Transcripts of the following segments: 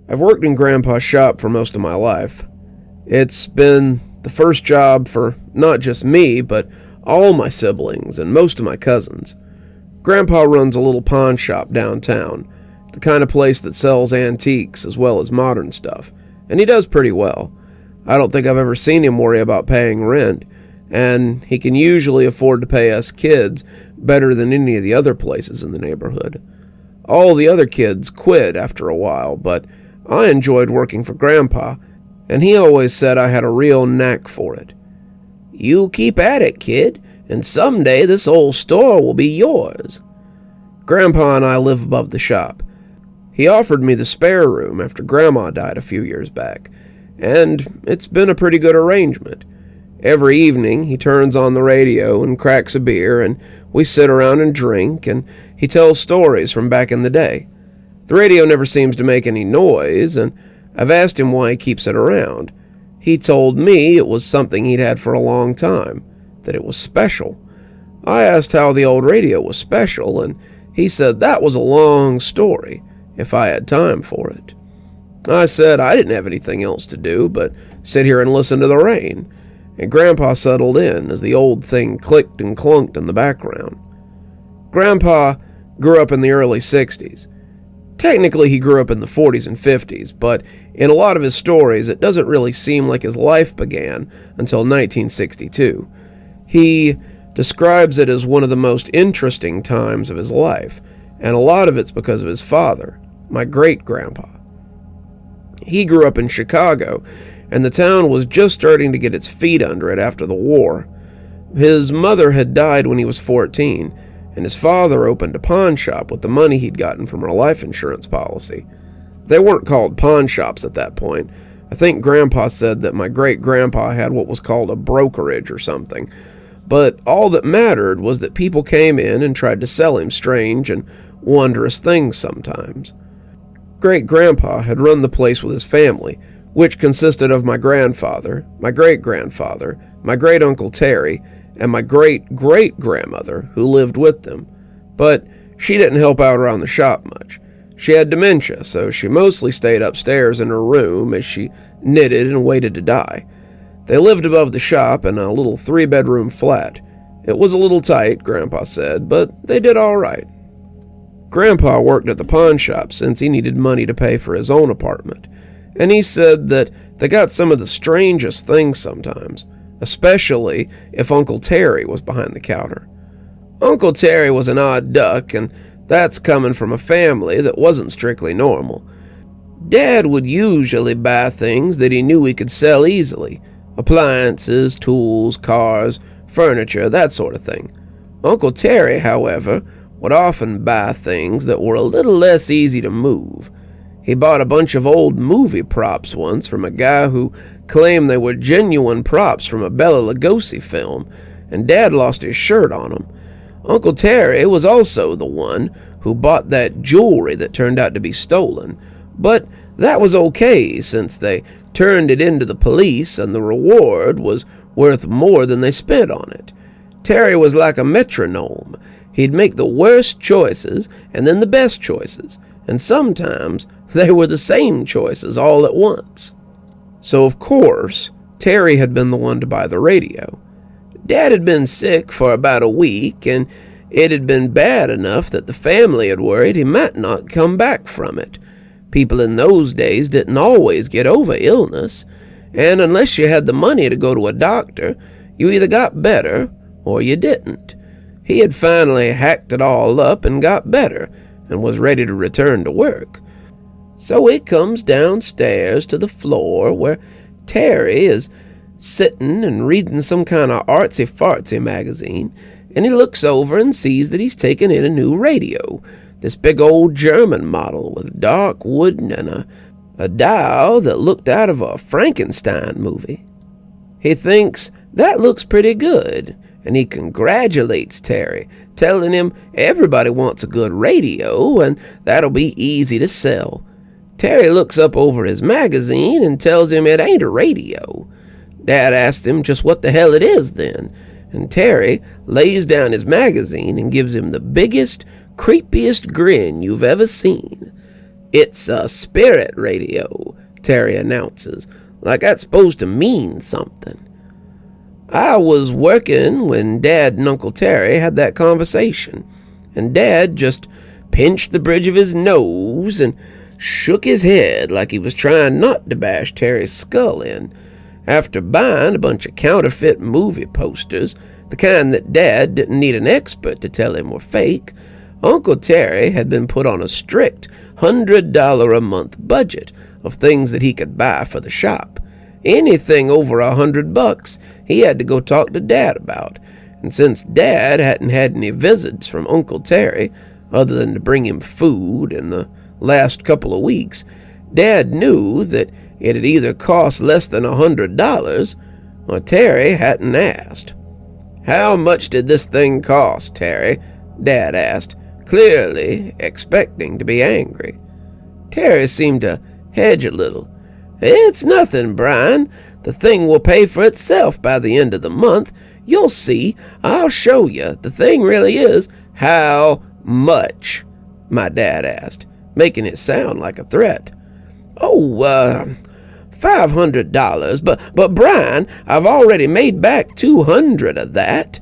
I've worked in Grandpa's shop for most of my life. It's been the first job for not just me, but all my siblings and most of my cousins. Grandpa runs a little pawn shop downtown, the kind of place that sells antiques as well as modern stuff, and he does pretty well. I don't think I've ever seen him worry about paying rent, and he can usually afford to pay us kids better than any of the other places in the neighborhood. All the other kids quit after a while, but I enjoyed working for Grandpa, and he always said I had a real knack for it. "You keep at it, kid, and someday this old store will be yours." Grandpa and I live above the shop. He offered me the spare room after Grandma died a few years back, and it's been a pretty good arrangement. Every evening he turns on the radio and cracks a beer, and we sit around and drink, and he tells stories from back in the day. The radio never seems to make any noise, and I've asked him why he keeps it around. He told me it was something he'd had for a long time, that it was special. I asked how the old radio was special, and he said that was a long story, if I had time for it. I said I didn't have anything else to do but sit here and listen to the rain, and Grandpa settled in as the old thing clicked and clunked in the background. Grandpa grew up in the early 60s. Technically, he grew up in the 40s and 50s, but in a lot of his stories, it doesn't really seem like his life began until 1962. He describes it as one of the most interesting times of his life, and a lot of it's because of his father, my great-grandpa. He grew up in Chicago, and the town was just starting to get its feet under it after the war. His mother had died when he was 14, and his father opened a pawn shop with the money he'd gotten from her life insurance policy. They weren't called pawn shops at that point. I think Grandpa said that my great-grandpa had what was called a brokerage or something. But all that mattered was that people came in and tried to sell him strange and wondrous things sometimes. Great-grandpa had run the place with his family, which consisted of my grandfather, my great-grandfather, my great-uncle Terry, and my great-great-grandmother, who lived with them. But she didn't help out around the shop much. She had dementia, so she mostly stayed upstairs in her room as she knitted and waited to die. They lived above the shop in a little 3-bedroom flat. It was a little tight, Grandpa said, but they did all right. Grandpa worked at the pawn shop since he needed money to pay for his own apartment, and he said that they got some of the strangest things sometimes, especially if Uncle Terry was behind the counter. Uncle Terry was an odd duck, and that's coming from a family that wasn't strictly normal. Dad would usually buy things that he knew he could sell easily: appliances, tools, cars, furniture, that sort of thing. Uncle Terry, however, would often buy things that were a little less easy to move. He bought a bunch of old movie props once from a guy who claimed they were genuine props from a Bela Lugosi film, and Dad lost his shirt on them. Uncle Terry was also the one who bought that jewelry that turned out to be stolen, but that was okay since they turned it into the police and the reward was worth more than they spent on it. Terry was like a metronome. He'd make the worst choices and then the best choices, and sometimes they were the same choices all at once. So, of course, Terry had been the one to buy the radio. Dad had been sick for about a week, and it had been bad enough that the family had worried he might not come back from it. People in those days didn't always get over illness, and unless you had the money to go to a doctor, you either got better or you didn't. He had finally hacked it all up and got better, and was ready to return to work. So he comes downstairs to the floor where Terry is sitting and reading some kind of artsy-fartsy magazine, and he looks over and sees that he's taken in a new radio, this big old German model with dark wood and a dial that looked out of a Frankenstein movie. He thinks that looks pretty good, and he congratulates Terry, telling him everybody wants a good radio, and that'll be easy to sell. Terry looks up over his magazine and tells him it ain't a radio. Dad asks him just what the hell it is then, and Terry lays down his magazine and gives him the biggest, creepiest grin you've ever seen. "It's a spirit radio," Terry announces, like that's supposed to mean something. I was working when Dad and Uncle Terry had that conversation, and Dad just pinched the bridge of his nose and shook his head like he was trying not to bash Terry's skull in. After buying a bunch of counterfeit movie posters, the kind that Dad didn't need an expert to tell him were fake, Uncle Terry had been put on a strict $100 a month budget of things that he could buy for the shop. Anything over $100 he had to go talk to Dad about, and since Dad hadn't had any visits from Uncle Terry other than to bring him food in the last couple of weeks, Dad knew that it had either cost less than $100 or Terry hadn't asked. "How much did this thing cost, Terry?" Dad asked, clearly expecting to be angry. Terry seemed to hedge a little. "It's nothing, Brian. The thing will pay for itself by the end of the month. You'll see. I'll show you. The thing really is." "How much?" my dad asked, making it sound like a threat. "Oh, $500, but Brian, I've already made back 200 of that.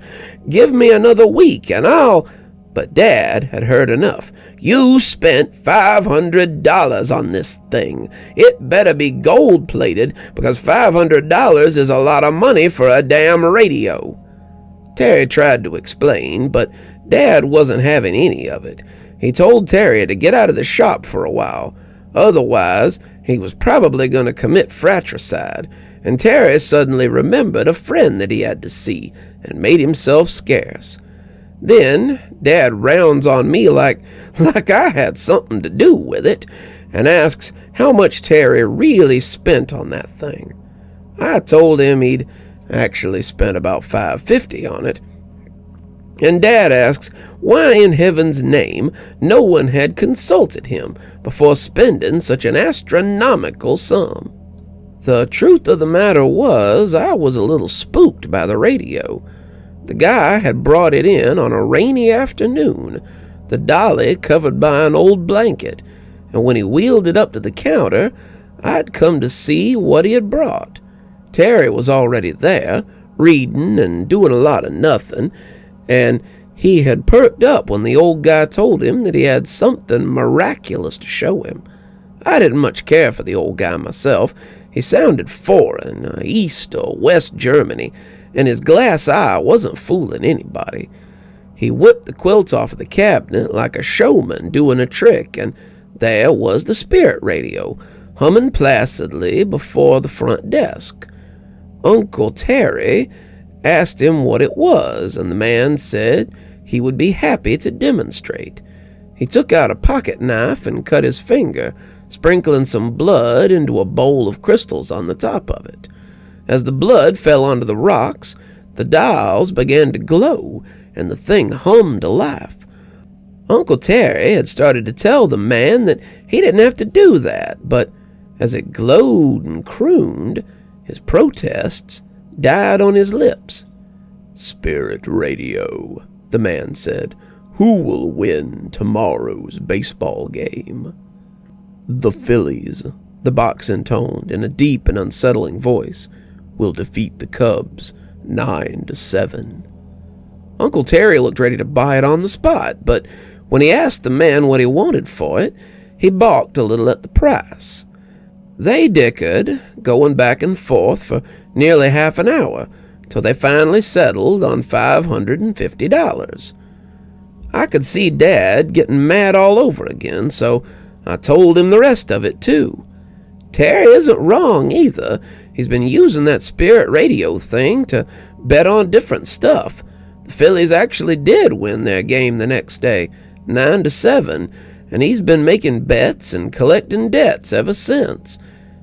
Give me another week and I'll—" But Dad had heard enough. "You spent $500 on this thing. It better be gold-plated, because $500 is a lot of money for a damn radio." Terry tried to explain, but Dad wasn't having any of it. He told Terry to get out of the shop for a while. Otherwise, he was probably going to commit fratricide, and Terry suddenly remembered a friend that he had to see and made himself scarce. Then Dad rounds on me like I had something to do with it, and asks how much Terry really spent on that thing. I told him he'd actually spent about $550 on it. And Dad asks why in heaven's name no one had consulted him before spending such an astronomical sum. The truth of the matter was, I was a little spooked by the radio. The guy had brought it in on a rainy afternoon, the dolly covered by an old blanket, and when he wheeled it up to the counter, I'd come to see what he had brought. Terry was already there, reading and doing a lot of nothing, and he had perked up when the old guy told him that he had something miraculous to show him. I didn't much care for the old guy myself. He sounded foreign, East or West Germany, and his glass eye wasn't fooling anybody. He whipped the quilt off of the cabinet like a showman doing a trick, and there was the spirit radio, humming placidly before the front desk. Uncle Terry asked him what it was, and the man said he would be happy to demonstrate. He took out a pocket knife and cut his finger, sprinkling some blood into a bowl of crystals on the top of it. As the blood fell onto the rocks, the dials began to glow, and the thing hummed to life. Uncle Terry had started to tell the man that he didn't have to do that, but as it glowed and crooned, his protests died on his lips. "Spirit radio," the man said. "Who will win tomorrow's baseball game?" "The Phillies," the box intoned in a deep and unsettling voice, "will defeat the Cubs 9-7. Uncle Terry looked ready to buy it on the spot, but when he asked the man what he wanted for it, he balked a little at the price. They dickered, going back and forth for nearly half an hour, till they finally settled on $550. I could see Dad getting mad all over again, so I told him the rest of it, too. Terry isn't wrong, either. He's been using that spirit radio thing to bet on different stuff. The Phillies actually did win their game the next day, 9-7, and he's been making bets and collecting debts ever since.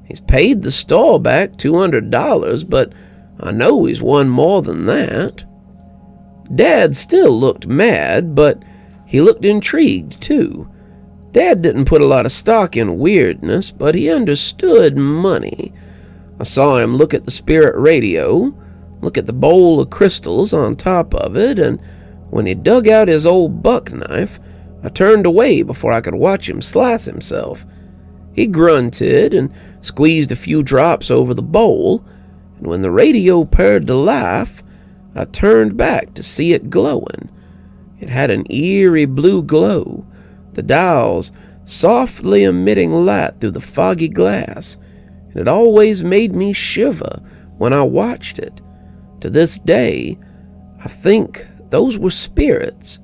He's paid the store back $200, but I know he's won more than that. Dad still looked mad, but he looked intrigued, too. Dad didn't put a lot of stock in weirdness, but he understood money. I saw him look at the spirit radio, look at the bowl of crystals on top of it, and when he dug out his old buck knife, I turned away before I could watch him slice himself. He grunted and squeezed a few drops over the bowl, and when the radio purred to life, I turned back to see it glowing. It had an eerie blue glow, the dials softly emitting light through the foggy glass, and it always made me shiver when I watched it. To this day, I think those were spirits,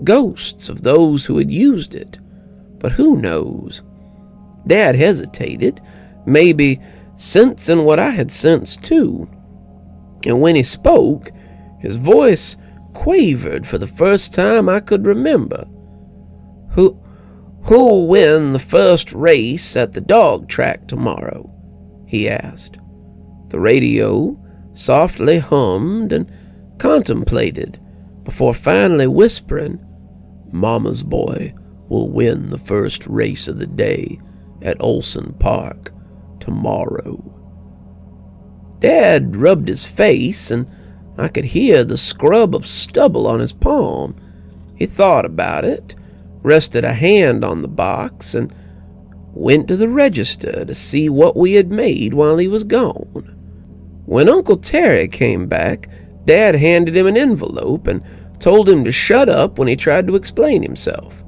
ghosts of those who had used it, but who knows? Dad hesitated, maybe sensing what I had sensed too, and when he spoke, his voice quavered for the first time I could remember. Who'll win the first race at the dog track tomorrow? He asked. The radio softly hummed and contemplated before finally whispering, "Mama's boy will win the first race of the day at Olson Park tomorrow." Dad rubbed his face, and I could hear the scrub of stubble on his palm. He thought about it, rested a hand on the box, and went to the register to see what we had made while he was gone. When Uncle Terry came back, Dad handed him an envelope and told him to shut up when he tried to explain himself.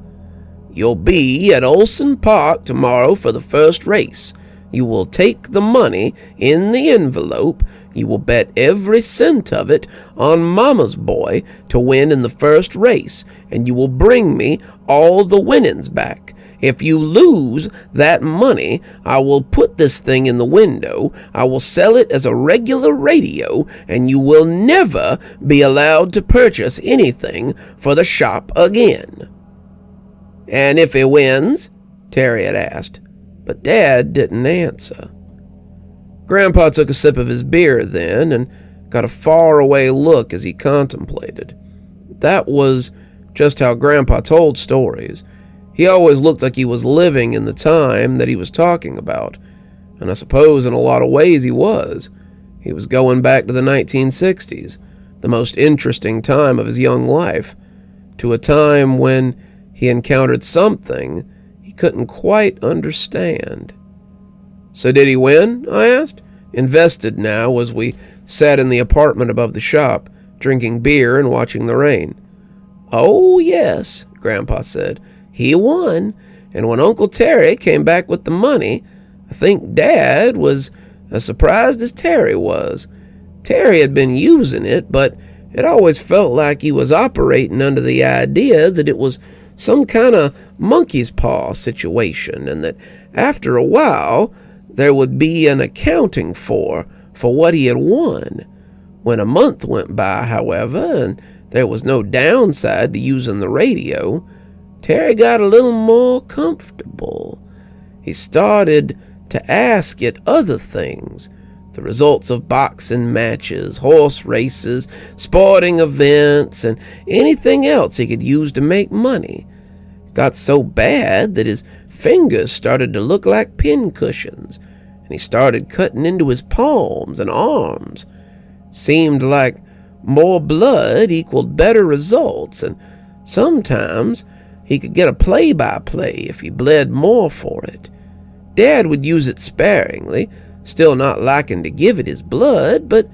"You'll be at Olson Park tomorrow for the first race. You will take the money in the envelope. You will bet every cent of it on Mama's boy to win in the first race, and you will bring me all the winnings back. If you lose that money, I will put this thing in the window. I will sell it as a regular radio, and you will never be allowed to purchase anything for the shop again." "And if he wins?" Terry had asked, but Dad didn't answer. Grandpa took a sip of his beer then and got a faraway look as he contemplated. That was just how Grandpa told stories. He always looked like he was living in the time that he was talking about, and I suppose in a lot of ways he was. He was going back to the 1960s, the most interesting time of his young life, to a time when he encountered something he couldn't quite understand. "So did he win?" I asked, invested now as we sat in the apartment above the shop, drinking beer and watching the rain. "Oh, yes," Grandpa said. "He won, and when Uncle Terry came back with the money, I think Dad was as surprised as Terry was. Terry had been using it, but it always felt like he was operating under the idea that it was some kind of monkey's paw situation, and that after a while there would be an accounting for what he had won. When a month went by, however, and there was no downside to using the radio, Terry got a little more comfortable. He started to ask it other things, the results of boxing matches, horse races, sporting events, and anything else he could use to make money. It got so bad that his fingers started to look like pin cushions, and he started cutting into his palms and arms. Seemed like more blood equaled better results, and sometimes he could get a play-by-play if he bled more for it. Dad would use it sparingly, still not liking to give it his blood, but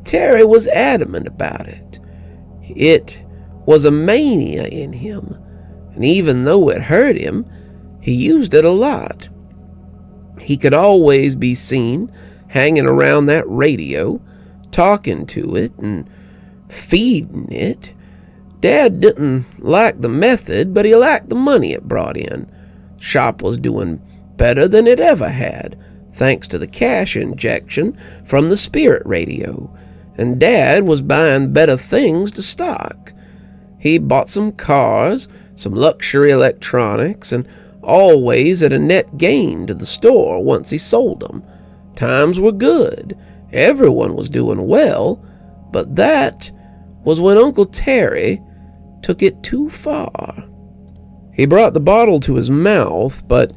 Terry was adamant about it. It was a mania in him, and even though it hurt him, he used it a lot. He could always be seen hanging around that radio, talking to it and feeding it. Dad didn't like the method, but he liked the money it brought in. The shop was doing better than it ever had, thanks to the cash injection from the spirit radio, and Dad was buying better things to stock. He bought some cars, some luxury electronics, and always at a net gain to the store once he sold them. Times were good, everyone was doing well, but that was when Uncle Terry took it too far. He brought the bottle to his mouth, but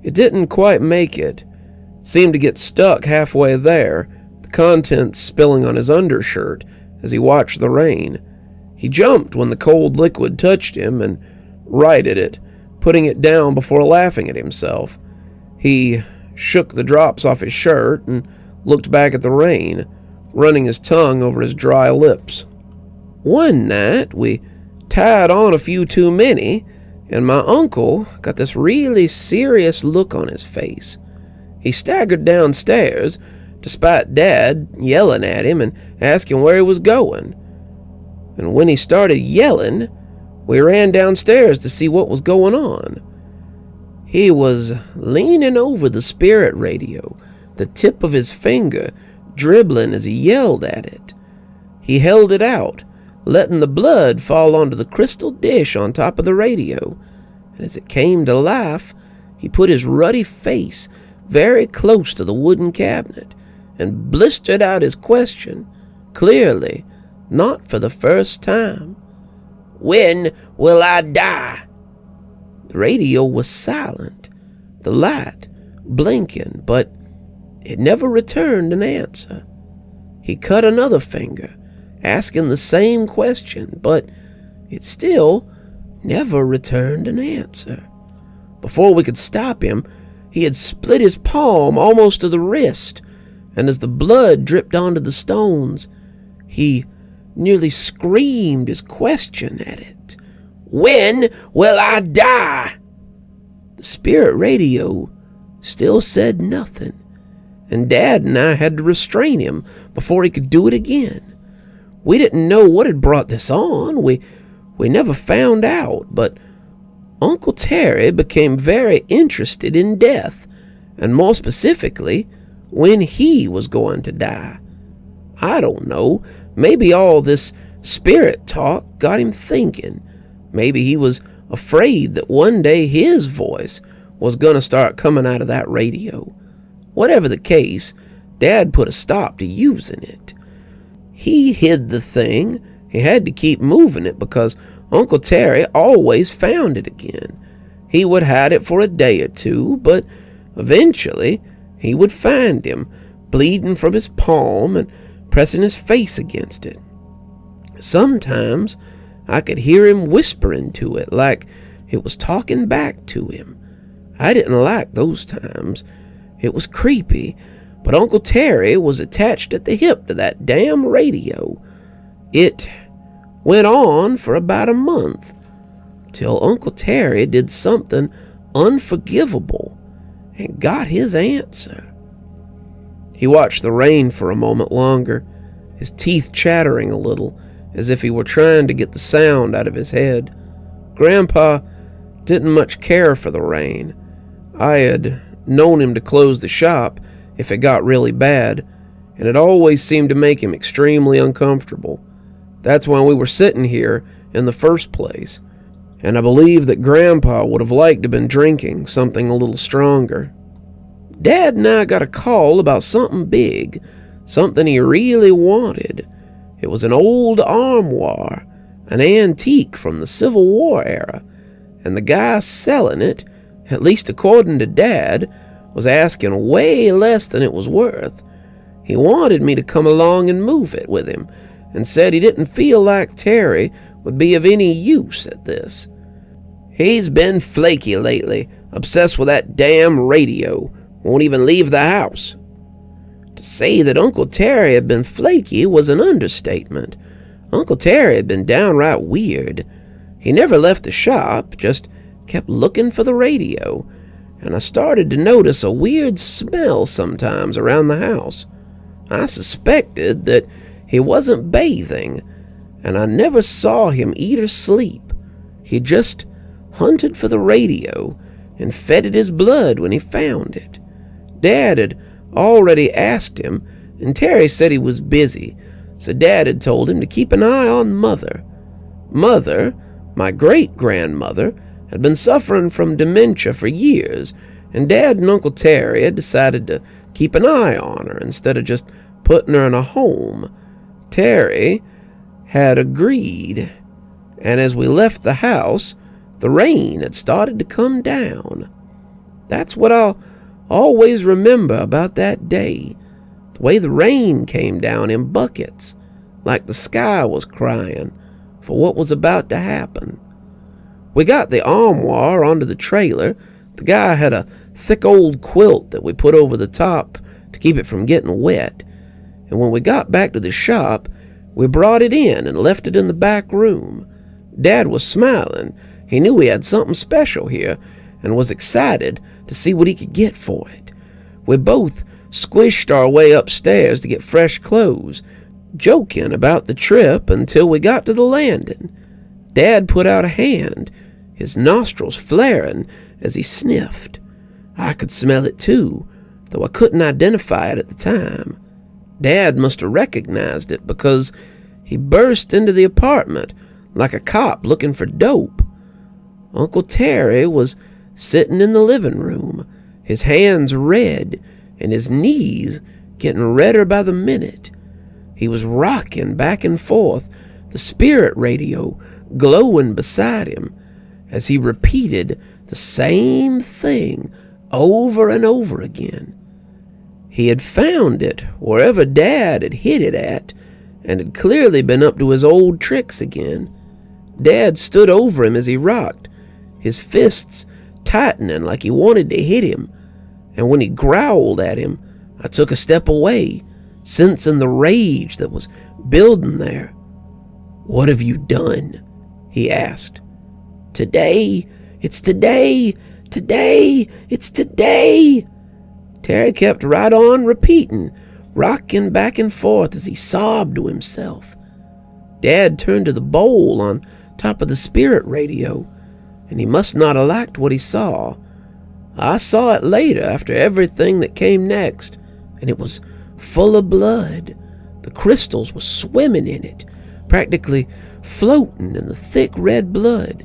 it didn't quite make it. It seemed to get stuck halfway there, the contents spilling on his undershirt as he watched the rain. He jumped when the cold liquid touched him and right at it, putting it down before laughing at himself. He shook the drops off his shirt and looked back at the rain, running his tongue over his dry lips. One night, we tied on a few too many, and my uncle got this really serious look on his face. He staggered downstairs, despite Dad yelling at him and asking where he was going. And when he started yelling, we ran downstairs to see what was going on. He was leaning over the spirit radio, the tip of his finger dribbling as he yelled at it. He held it out, letting the blood fall onto the crystal dish on top of the radio, and as it came to life, he put his ruddy face very close to the wooden cabinet and blistered out his question, clearly, not for the first time. "When will I die?" The radio was silent, the light blinking, but it never returned an answer. He cut another finger, asking the same question, but it still never returned an answer. Before we could stop him, he had split his palm almost to the wrist, and as the blood dripped onto the stones, he nearly screamed his question at it. "When will I die?" The spirit radio still said nothing, and Dad and I had to restrain him before he could do it again. We didn't know what had brought this on. We never found out, but Uncle Terry became very interested in death, and more specifically, when he was going to die. I don't know, maybe all this spirit talk got him thinking. Maybe he was afraid that one day his voice was going to start coming out of that radio. Whatever the case, Dad put a stop to using it. He hid the thing. He had to keep moving it because Uncle Terry always found it again. He would hide it for a day or two, but eventually he would find him, bleeding from his palm and pressing his face against it. Sometimes I could hear him whispering to it like it was talking back to him. I didn't like those times. It was creepy, but Uncle Terry was attached at the hip to that damn radio. It went on for about a month, till Uncle Terry did something unforgivable and got his answer. He watched the rain for a moment longer, his teeth chattering a little, as if he were trying to get the sound out of his head. Grandpa didn't much care for the rain. I had known him to close the shop if it got really bad, and it always seemed to make him extremely uncomfortable. That's why we were sitting here in the first place, and I believe that Grandpa would have liked to have been drinking something a little stronger. Dad and I got a call about something big, something he really wanted. It was an old armoire, an antique from the Civil War era, and the guy selling it, at least according to Dad, was asking way less than it was worth. He wanted me to come along and move it with him, and said he didn't feel like Terry would be of any use at this. He's been flaky lately, obsessed with that damn radio, won't even leave the house. To say that Uncle Terry had been flaky was an understatement. Uncle Terry had been downright weird. He never left the shop, just kept looking for the radio, and I started to notice a weird smell sometimes around the house. I suspected that he wasn't bathing, and I never saw him eat or sleep. He just hunted for the radio and fed it his blood when he found it. Dad had already asked him, and Terry said he was busy, so Dad had told him to keep an eye on Mother. Mother, my great-grandmother, had been suffering from dementia for years, and Dad and Uncle Terry had decided to keep an eye on her instead of just putting her in a home. Terry had agreed, and as we left the house, the rain had started to come down. That's what I'll always remember about that day, the way the rain came down in buckets, like the sky was crying for what was about to happen. We got the armoire onto the trailer. The guy had a thick old quilt that we put over the top to keep it from getting wet. And when we got back to the shop, we brought it in and left it in the back room. Dad was smiling. He knew he had something special here and was excited to see what he could get for it. We both squished our way upstairs to get fresh clothes, joking about the trip until we got to the landing. Dad put out a hand, his nostrils flaring as he sniffed. I could smell it too, though I couldn't identify it at the time. Dad must have recognized it because he burst into the apartment like a cop looking for dope. Uncle Terry was sitting in the living room, his hands red and his knees getting redder by the minute. He was rocking back and forth, the spirit radio glowing beside him as he repeated the same thing over and over again. He had found it wherever Dad had hid it at and had clearly been up to his old tricks again. Dad stood over him as he rocked, his fists tightening like he wanted to hit him, and when he growled at him, I took a step away, sensing the rage that was building there. "What have you done?" he asked. "Today, it's today, today, it's today." Terry kept right on repeating, rocking back and forth as he sobbed to himself. Dad turned to the bowl on top of the spirit radio, and he must not have liked what he saw. I saw it later after everything that came next, and it was full of blood. The crystals were swimming in it, practically floating in the thick red blood,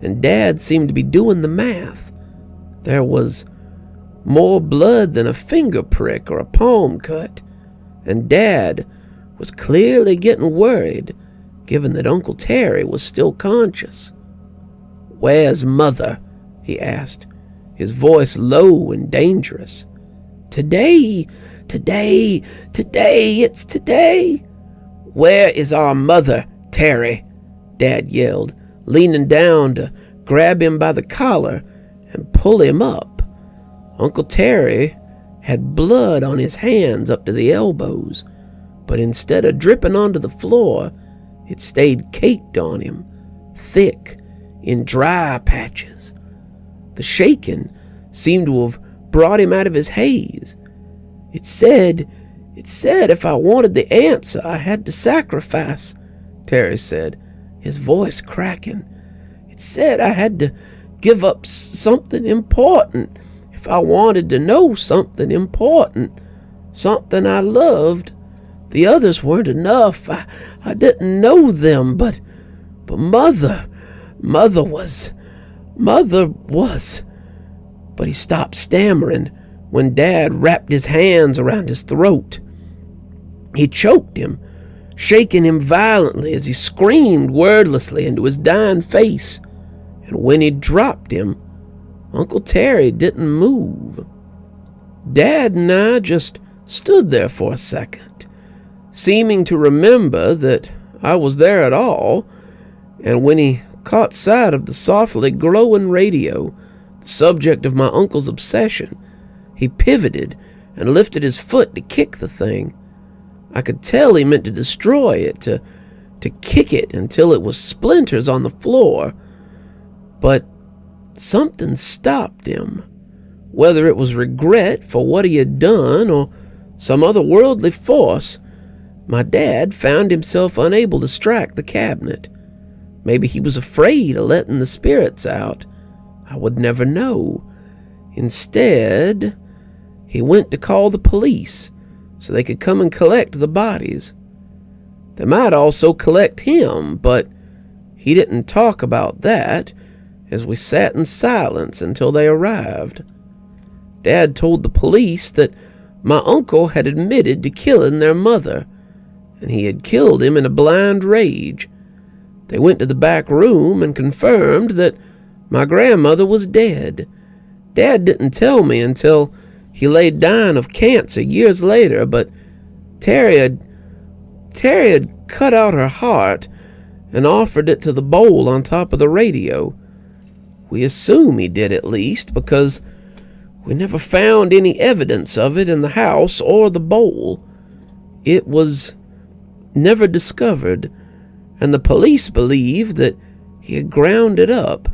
and Dad seemed to be doing the math. There was more blood than a finger prick or a palm cut, and Dad was clearly getting worried, given that Uncle Terry was still conscious. "Where's Mother?" he asked, his voice low and dangerous. "Today, today, today, it's today." "Where is our mother, Terry?" Dad yelled, leaning down to grab him by the collar and pull him up. Uncle Terry had blood on his hands up to the elbows, but instead of dripping onto the floor, it stayed caked on him, thick, in dry patches. The shaking seemed to have brought him out of his haze. It said if I wanted the answer, I had to sacrifice, Terry said, his voice cracking. It said I had to give up something important if I wanted to know something important, something I loved. The others weren't enough. I didn't know them, but Mother was. But he stopped stammering when Dad wrapped his hands around his throat. He choked him, shaking him violently as he screamed wordlessly into his dying face. And when he dropped him, Uncle Terry didn't move. Dad and I just stood there for a second, seeming to remember that I was there at all, and when he caught sight of the softly glowing radio, the subject of my uncle's obsession, he pivoted and lifted his foot to kick the thing. I could tell he meant to destroy it, to kick it until it was splinters on the floor, but something stopped him. Whether it was regret for what he had done or some otherworldly force, my dad found himself unable to strike the cabinet. Maybe he was afraid of letting the spirits out. I would never know. Instead, he went to call the police so they could come and collect the bodies. They might also collect him, but he didn't talk about that as we sat in silence until they arrived. Dad told the police that my uncle had admitted to killing their mother, and he had killed him in a blind rage. They went to the back room and confirmed that my grandmother was dead. Dad didn't tell me until he lay dying of cancer years later, but Terry had cut out her heart and offered it to the bowl on top of the radio. We assume he did at least, because we never found any evidence of it in the house or the bowl. It was never discovered, and the police believe that he had ground it up.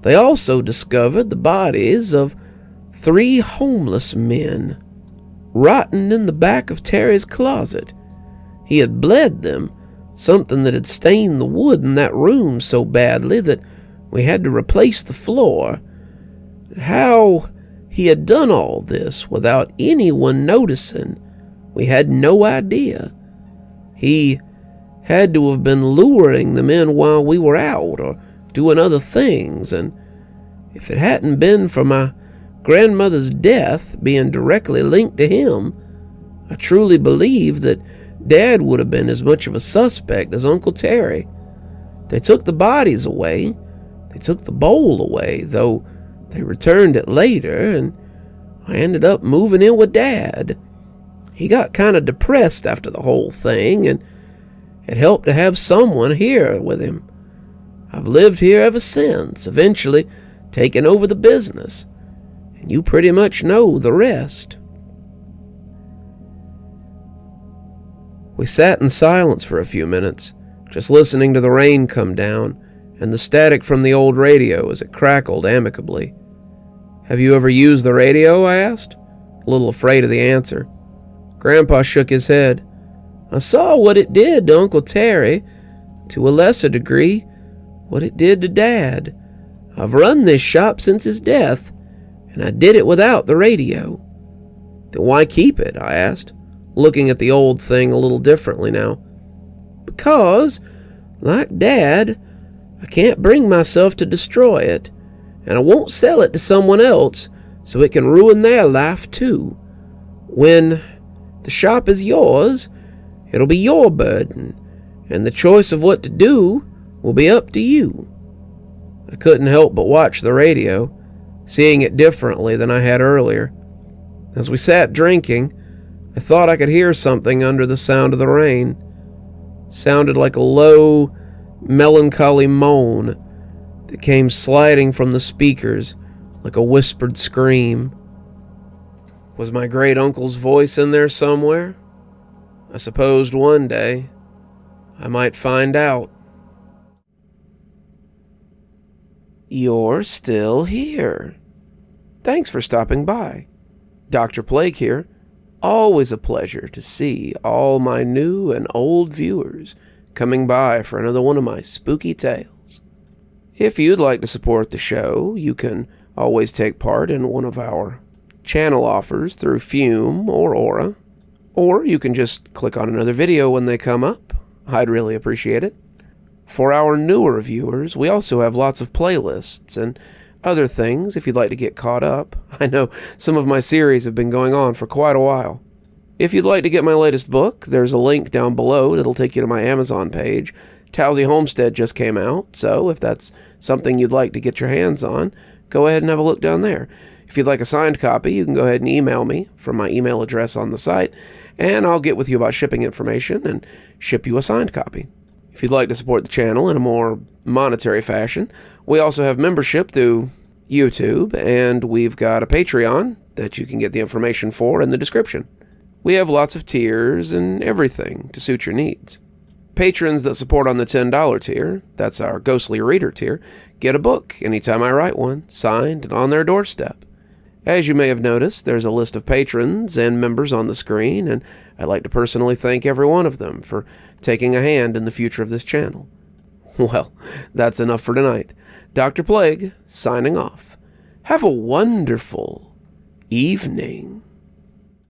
They also discovered the bodies of 3 homeless men, rotting in the back of Terry's closet. He had bled them, something that had stained the wood in that room so badly that we had to replace the floor. How he had done all this without anyone noticing, we had no idea. He had to have been luring them in while we were out or doing other things, and if it hadn't been for my grandmother's death being directly linked to him, I truly believe that Dad would have been as much of a suspect as Uncle Terry. They took the bodies away. They took the bowl away, though they returned it later, and I ended up moving in with Dad. He got kind of depressed after the whole thing, and it helped to have someone here with him. I've lived here ever since, eventually taking over the business, and you pretty much know the rest. We sat in silence for a few minutes, just listening to the rain come down and the static from the old radio as it crackled amicably. "Have you ever used the radio?" I asked, a little afraid of the answer. Grandpa shook his head. "I saw what it did to Uncle Terry, to a lesser degree, what it did to Dad. I've run this shop since his death, and I did it without the radio." "Then why keep it?" I asked, looking at the old thing a little differently now. "Because, like Dad, I can't bring myself to destroy it, and I won't sell it to someone else so it can ruin their life too. When the shop is yours, it'll be your burden, and the choice of what to do will be up to you." I couldn't help but watch the radio, seeing it differently than I had earlier. As we sat drinking, I thought I could hear something under the sound of the rain. It sounded like a low, melancholy moan that came sliding from the speakers like a whispered scream. Was my great-uncle's voice in there somewhere? I supposed one day I might find out. You're still here. Thanks for stopping by. Dr. Plague here. Always a pleasure to see all my new and old viewers coming by for another one of my spooky tales. If you'd like to support the show, you can always take part in one of our channel offers through Fume or Aura, or you can just click on another video when they come up. I'd really appreciate it. For our newer viewers, we also have lots of playlists and other things if you'd like to get caught up. I know some of my series have been going on for quite a while. If you'd like to get my latest book, there's a link down below that'll take you to my Amazon page. Towesey Homestead just came out, so if that's something you'd like to get your hands on, go ahead and have a look down there. If you'd like a signed copy, you can go ahead and email me from my email address on the site, and I'll get with you about shipping information and ship you a signed copy. If you'd like to support the channel in a more monetary fashion, we also have membership through YouTube, and we've got a Patreon that you can get the information for in the description. We have lots of tiers and everything to suit your needs. Patrons that support on the $10 tier, that's our Ghostly Reader tier, get a book anytime I write one, signed and on their doorstep. As you may have noticed, there's a list of patrons and members on the screen, and I'd like to personally thank every one of them for taking a hand in the future of this channel. Well, that's enough for tonight. Dr. Plague, signing off. Have a wonderful evening.